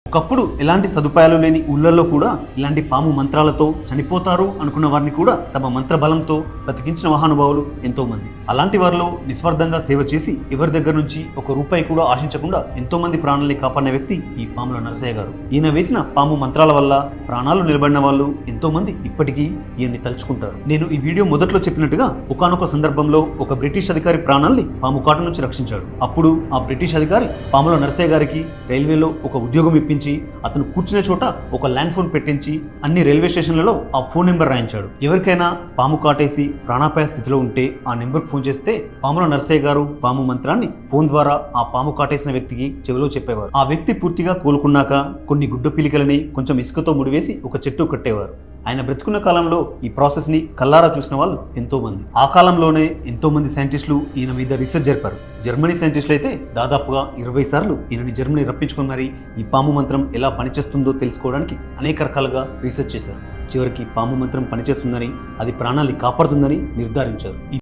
ఒకప్పుడు ఎలాంటి సదుపాయాలు లేని ఊళ్ళల్లో కూడా ఇలాంటి పాము మంత్రాలతో చనిపోతారు అనుకున్న వారిని కూడా తమ మంత్ర బలంతో బ్రతికించిన మహానుభావులు ఎంతో మంది. అలాంటి వారిలో నిస్వార్థంగా సేవ చేసి ఎవరి దగ్గర నుంచి ఒక రూపాయి కూడా ఆశించకుండా ఎంతో మంది ప్రాణాలని కాపాడిన వ్యక్తి ఈ పాముల నరసయ్య గారు. ఈయన వేసిన పాము మంత్రాల వల్ల ప్రాణాలు నిలబడిన వాళ్ళు ఎంతో మంది ఇప్పటికీ ఈయన్ని తలుచుకుంటారు. నేను ఈ వీడియో మొదట్లో చెప్పినట్టుగా ఒకానొక సందర్భంలో ఒక బ్రిటిష్ అధికారి ప్రాణాల్ని పాము కాటు నుంచి రక్షించాడు. అప్పుడు ఆ బ్రిటిష్ అధికారి పాముల నరసయ్య గారికి రైల్వేలో ఒక ఉద్యోగం ఇప్పించి అతను కూర్చునే చోట ఒక ల్యాండ్ ఫోన్ పెట్టించి అన్ని రైల్వే స్టేషన్లలో ఆ ఫోన్ నెంబర్ రాయించాడు. ఎవరికైనా పాము కాటేసి ప్రాణాపాయ స్థితిలో ఉంటే ఆ నెంబర్కి ఫోన్ చేస్తే పాముల నరసయ్య గారు పాము మంత్రాన్ని ఫోన్ ద్వారా ఆ పాము కాటేసిన వ్యక్తికి చెవిలో చెప్పేవారు. ఆ వ్యక్తి పూర్తిగా కోలుకున్నాక కొన్ని గుడ్డ పిలికలని కొంచెం ఇసుకతో ముడివేసి ఒక చెట్టు కట్టేవారు. ఆయన బ్రతుకున్న కాలంలో ఈ ప్రాసెస్ ని కల్లారా చూసిన వాళ్ళు ఎంతో మంది. ఆ కాలంలోనే ఎంతో మంది సైంటిస్టులు ఈయన మీద రీసెర్చ్ జరిపారు. జర్మనీ సైంటిస్టులు అయితే దాదాపుగా 20 సార్లు ఈయనని జర్మనీ రప్పించుకొని మరి ఈ పాము మంత్రం ఎలా పనిచేస్తుందో తెలుసుకోవడానికి అనేక రకాలుగా రీసెర్చ్ చేశారు. చివరికి పాము మంత్రం పనిచేస్తుందని, అది ప్రాణాన్ని కాపాడుతుందని నిర్ధారించారు.